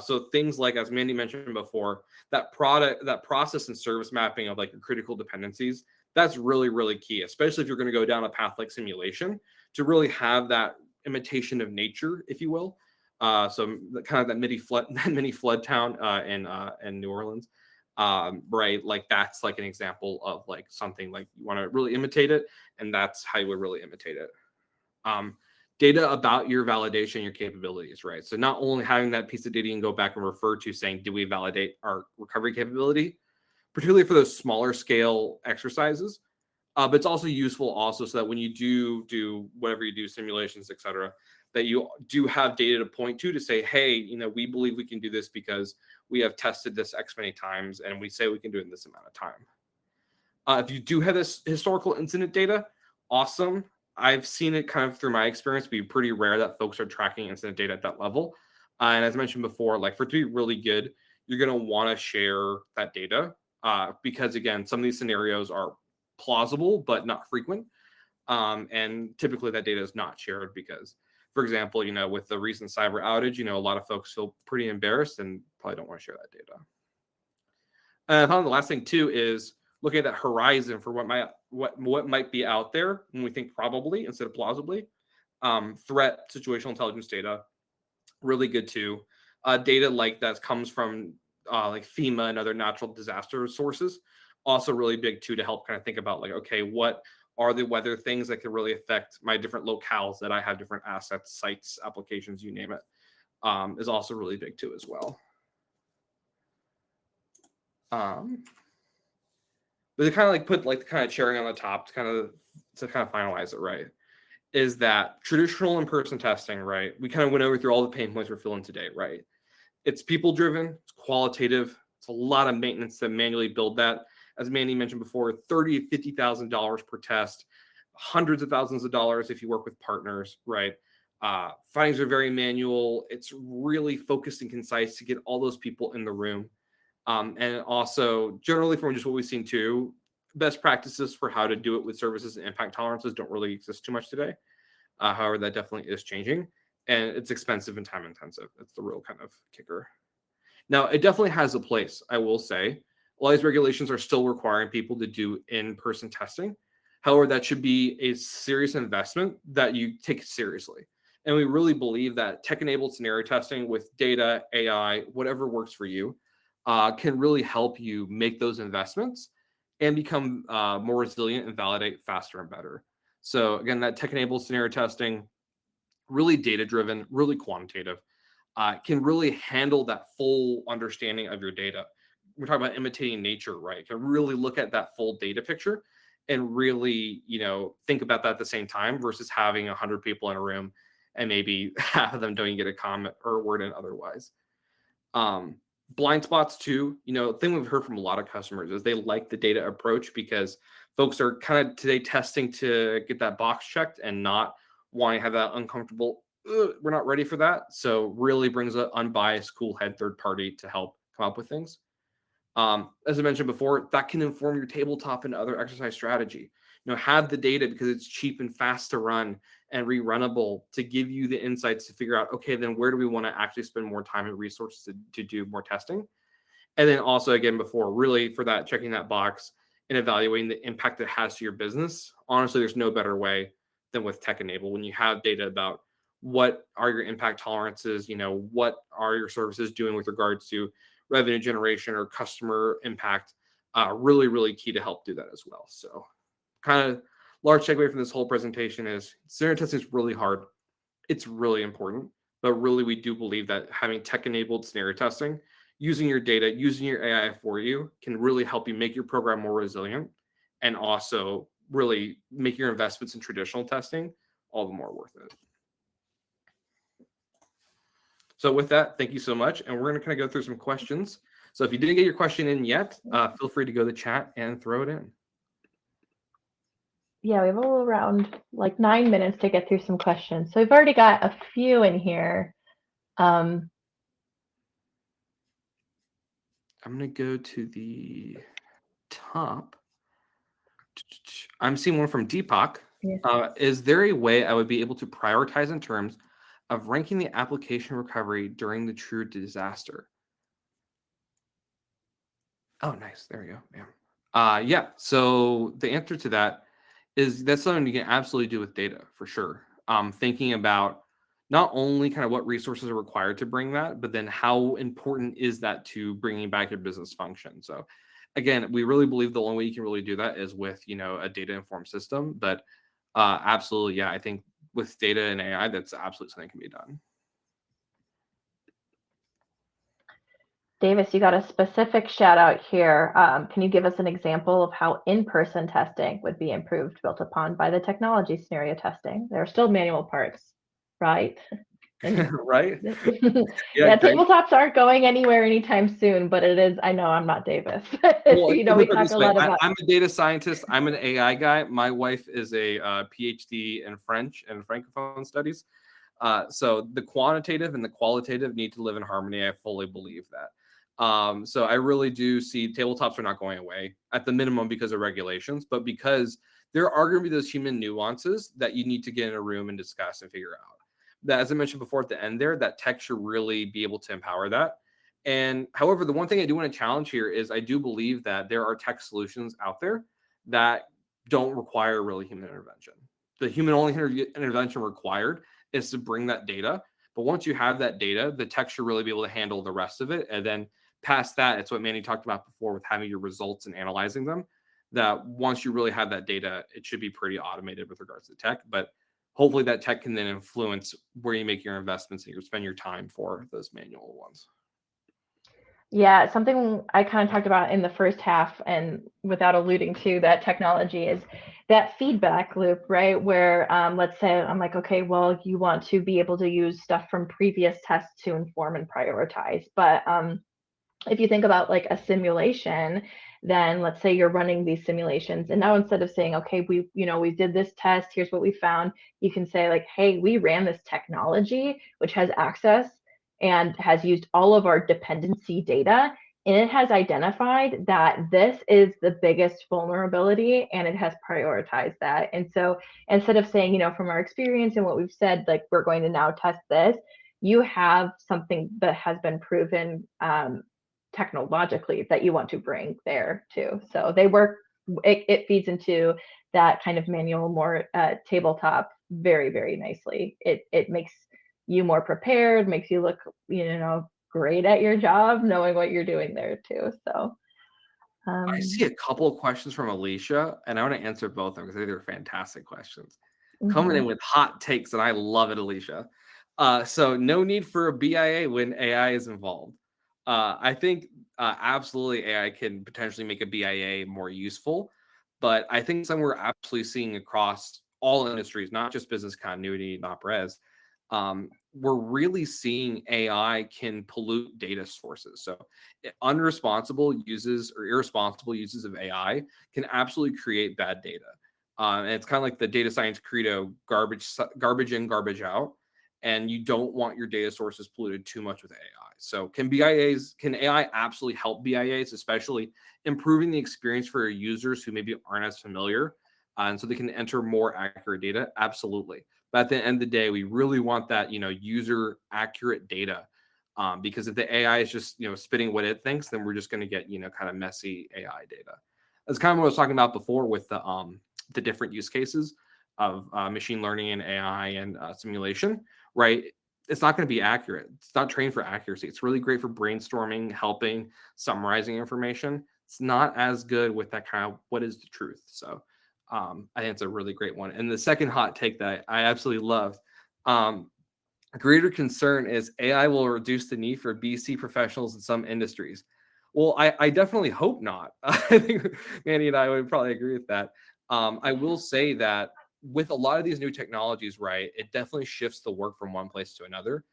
So things like, as Mandy mentioned before, that process and service mapping of like your critical dependencies, that's really, really key, especially if you're going to go down a path like simulation, to really have that imitation of nature, if you will. So kind of that mini flood town in New Orleans, right? Like that's like an example of like something like you want to really imitate it, and that's how you would really imitate it. Data about your validation, your capabilities, right? So not only having that piece of data you can go back and refer to saying, did we validate our recovery capability, particularly for those smaller scale exercises, but it's also useful also so that when you do whatever you do, simulations, et cetera, that you do have data to point to say, hey, we believe we can do this because we have tested this X many times and we say we can do it in this amount of time. If you do have this historical incident data, awesome. I've seen it kind of through my experience be pretty rare that folks are tracking incident data at that level. And as I mentioned before, like for it to be really good, you're going to want to share that data because again, some of these scenarios are plausible, but not frequent. And typically that data is not shared because, for example, with the recent cyber outage, a lot of folks feel pretty embarrassed and probably don't want to share that data. And I found the last thing too is looking at that horizon for what might be out there when we think probably instead of plausibly. Threat, situational intelligence data, really good too. Data like that comes from like FEMA and other natural disaster sources, also really big too, to help kind of think about like, okay, what are the weather things that could really affect my different locales that I have different assets, sites, applications, you name it, is also really big too as well. But to kind of like put like the kind of cherry on the top to kind of finalize it, right, is that traditional in-person testing, right? We kind of went over through all the pain points we're feeling today, right? It's people driven, it's qualitative, it's a lot of maintenance to manually build that. As Mandy mentioned before, $30,000 to $50,000 per test, hundreds of thousands of dollars if you work with partners, right? Findings are very manual. It's really focused and concise to get all those people in the room. And also, generally, from just what we've seen too, best practices for how to do it with services and impact tolerances don't really exist too much today. However, that definitely is changing, and it's expensive and time intensive. That's the real kind of kicker. Now, it definitely has a place, I will say. A lot of these regulations are still requiring people to do in-person testing. However, that should be a serious investment that you take seriously. And we really believe that tech-enabled scenario testing with data, AI, whatever works for you, can really help you make those investments and become more resilient and validate faster and better. So again, that tech-enabled scenario testing, really data-driven, really quantitative, can really handle that full understanding of your data. We're talking about imitating nature, right? Can really look at that full data picture and really, think about that at the same time versus having 100 people in a room and maybe half of them don't even get a comment or a word in otherwise. Blind spots too, the thing we've heard from a lot of customers is they like the data approach because folks are kind of today testing to get that box checked and not wanting to have that uncomfortable, we're not ready for that. So really brings an unbiased, cool head third party to help come up with things. As I mentioned before, that can inform your tabletop and other exercise strategy. Have the data because it's cheap and fast to run and rerunnable to give you the insights to figure out, okay, then where do we want to actually spend more time and resources to do more testing? And then also, again, before really for that, checking that box and evaluating the impact it has to your business. Honestly, there's no better way than with tech enable when you have data about what are your impact tolerances, what are your services doing with regards to revenue generation or customer impact. Really, really key to help do that as well. So kind of large takeaway from this whole presentation is scenario testing is really hard. It's really important, but really we do believe that having tech-enabled scenario testing, using your data, using your AI for you can really help you make your program more resilient and also really make your investments in traditional testing all the more worth it. So with that, thank you so much. And we're going to kind of go through some questions. So if you didn't get your question in yet, feel free to go to the chat and throw it in. Yeah, we have around like 9 minutes to get through some questions. So we've already got a few in here. I'm going to go to the top. I'm seeing one from Deepak. Yeah. Is there a way I would be able to prioritize in terms of ranking the application recovery during the true disaster? Oh, nice. There we go. Yeah. So the answer to that is that's something you can absolutely do with data for sure. Thinking about not only kind of what resources are required to bring that, but then how important is that to bringing back your business function. So again, we really believe the only way you can really do that is with, a data informed system. But absolutely, yeah, I think with data and AI, that's absolutely something that can be done. Davis, you got a specific shout out here. Can you give us an example of how in-person testing would be improved, built upon by the technology scenario testing? There are still manual parts, right? And Right? yeah, Great. tabletops aren't going anywhere anytime soon, but it is, I know I'm not Davis. Well, We talk a lot about. I'm a data scientist. I'm an AI guy. My wife is a PhD in French and Francophone studies. So the quantitative and the qualitative need to live in harmony. I fully believe that. So I really do see tabletops are not going away at the minimum because of regulations, but because there are going to be those human nuances that you need to get in a room and discuss and figure out. That, as I mentioned before at the end there, that tech should really be able to empower that. And however, the one thing I do want to challenge here is I do believe that there are tech solutions out there that don't require really human intervention. The human only intervention required is to bring that data. But once you have that data, the tech should really be able to handle the rest of it. And then past that, it's what Manny talked about before with having your results and analyzing them. That once you really have that data, it should be pretty automated with regards to tech. But hopefully that tech can then influence where you make your investments and you spend your time for those manual ones. Yeah, something I kind of talked about in the first half and without alluding to that technology is that feedback loop, right? Where let's say I'm like, okay, well, you want to be able to use stuff from previous tests to inform and prioritize. But if you think about like a simulation, then let's say you're running these simulations and now instead of saying, okay, we did this test, here's what we found, you can say like, hey, we ran this technology which has access and has used all of our dependency data, and it has identified that this is the biggest vulnerability and it has prioritized that. And so instead of saying, from our experience and what we've said, like we're going to now test this, you have something that has been proven technologically that you want to bring there too. So they work, it feeds into that kind of manual, more tabletop very, very nicely. It makes you more prepared, makes you look, great at your job, knowing what you're doing there too. So I see a couple of questions from Alicia, and I want to answer both of them because I think they're fantastic questions. Coming in with hot takes, and I love it, Alicia. So no need for a BIA when AI is involved. I think absolutely AI can potentially make a BIA more useful, but I think something we're absolutely seeing across all industries, not just business continuity, not res, we're really seeing AI can pollute data sources. So unresponsible uses or irresponsible uses of AI can absolutely create bad data. And it's kind of like the data science credo: garbage in, garbage out. And you don't want your data sources polluted too much with AI. So can AI absolutely help BIAs, especially improving the experience for your users who maybe aren't as familiar, and so they can enter more accurate data? Absolutely. But at the end of the day, we really want that, user accurate data. Because if the AI is just, spitting what it thinks, then we're just going to get, kind of messy AI data. That's kind of what I was talking about before with the different use cases of machine learning and AI and simulation, right? It's not going to be accurate. It's not trained for accuracy. It's really great for brainstorming, helping, summarizing information. It's not as good with that kind of what is the truth. So I think it's a really great one. And the second hot take that I absolutely loved, greater concern is AI will reduce the need for BC professionals in some industries. Well, I definitely hope not. I think Mandy and I would probably agree with that. I will say that with a lot of these new technologies, right, it definitely shifts the work from one place to another.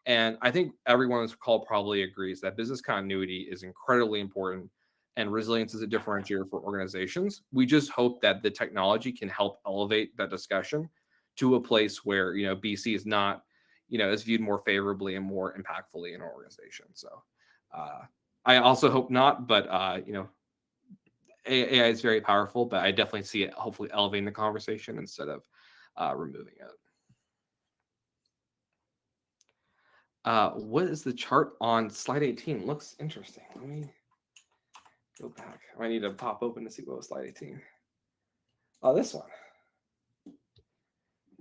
And I think everyone on this call probably agrees that business continuity is incredibly important and resilience is a differentiator for organizations. We just hope that the technology can help elevate that discussion to a place where, BC is not, is viewed more favorably and more impactfully in our organization. So I also hope not, but AI is very powerful, but I definitely see it hopefully elevating the conversation instead of removing it. What is the chart on slide 18? Looks interesting. Let me go back. I need to pop open to see what was slide 18. Oh, this one.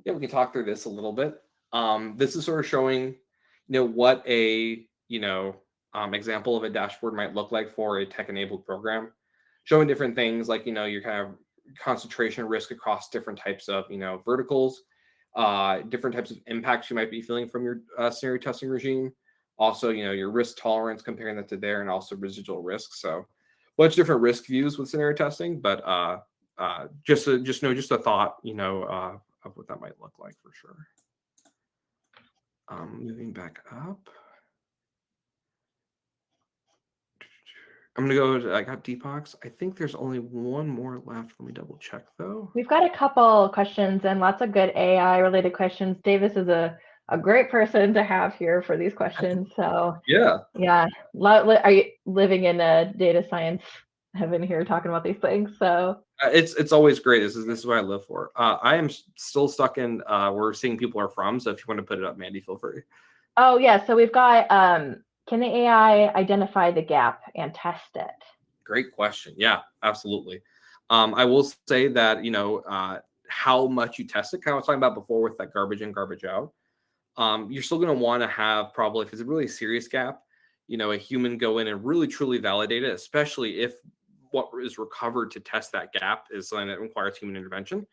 Yeah, we can talk through this a little bit. This is sort of showing, what a, example of a dashboard might look like for a tech-enabled program, showing different things like, your kind of concentration risk across different types of, verticals, different types of impacts you might be feeling from your scenario testing regime. Also, your risk tolerance, comparing that to there, and also residual risk. So, bunch of different risk views with scenario testing, but just a thought, of what that might look like for sure. Moving back up. I'm going to go, I got Deepak's. I think there's only one more left. Let me double check though. We've got a couple questions and lots of good AI related questions. Davis is a great person to have here for these questions. So Yeah. Are you living in a data science heaven here talking about these things? So it's always great. This is what I live for. I am still stuck in where seeing people are from. So if you want to put it up, Mandy, feel free. Oh yeah, so we've got can the AI identify the gap and test it? Great question. Yeah, absolutely. I will say that, how much you test it, kind of what I was talking about before with that garbage in, garbage out. You're still going to want to have, probably, if it's a really serious gap, a human go in and really truly validate it, especially if what is recovered to test that gap is something that requires human intervention.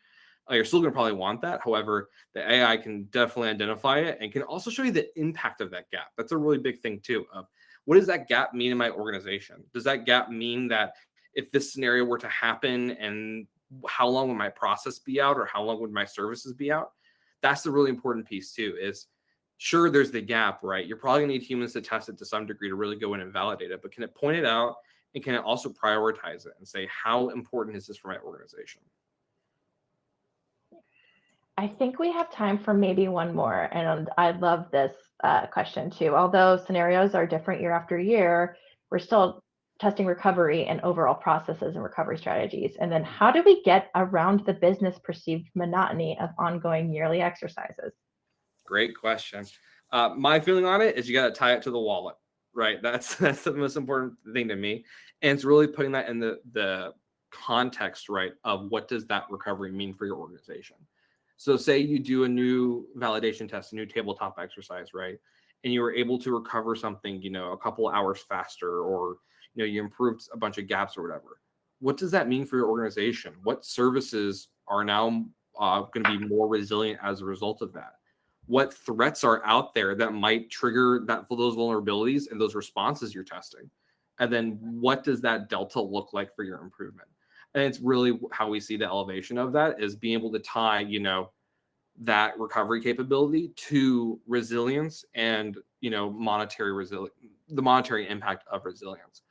You're still going to probably want that. However, the AI can definitely identify it and can also show you the impact of that gap. That's a really big thing too. Of what does that gap mean in my organization? Does that gap mean that if this scenario were to happen, and how long would my process be out, or how long would my services be out? That's the really important piece too. Is sure, there's the gap, right? You're probably going to need humans to test it to some degree to really go in and validate it. But can it point it out, and can it also prioritize it and say, how important is this for my organization? I think we have time for maybe one more, and I love this question too. Although scenarios are different year after year, we're still testing recovery and overall processes and recovery strategies. And then how do we get around the business perceived monotony of ongoing yearly exercises? Great question. My feeling on it is you got to tie it to the wallet, right? That's the most important thing to me. And it's really putting that in the context, right, of what does that recovery mean for your organization. So say you do a new validation test, a new tabletop exercise, right? And you were able to recover something, a couple hours faster, or, you improved a bunch of gaps or whatever. What does that mean for your organization? What services are now going to be more resilient as a result of that? What threats are out there that might trigger those vulnerabilities and those responses you're testing? And then what does that delta look like for your improvement? And it's really how we see the elevation of that is being able to tie, that recovery capability to resilience and, monetary resilience, the monetary impact of resilience.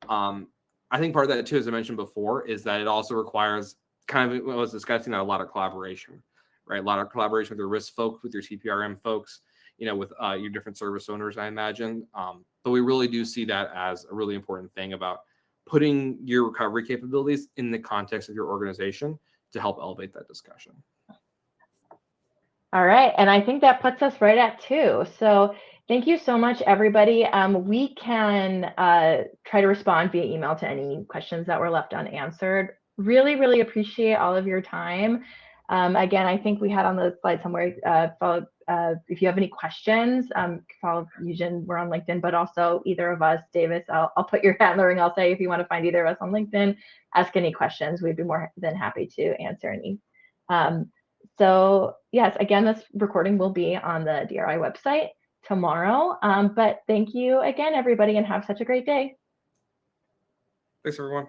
I think part of that too, as I mentioned before, is that it also requires kind of was discussing a lot of collaboration, right? A lot of collaboration with your risk folks, with your TPRM folks, with your different service owners, I imagine. But we really do see that as a really important thing about putting your recovery capabilities in the context of your organization to help elevate that discussion. All right. And I think that puts us right at 2. So thank you so much, everybody. We can try to respond via email to any questions that were left unanswered. Really, really appreciate all of your time. Again, I think we had on the slide somewhere, if you have any questions, follow Fusion. We're on LinkedIn, but also either of us, Davis, I'll put your hat in the ring. I'll say if you want to find either of us on LinkedIn, ask any questions. We'd be more than happy to answer any. So yes, again, this recording will be on the DRI website tomorrow. But thank you again, everybody, and have such a great day. Thanks, everyone.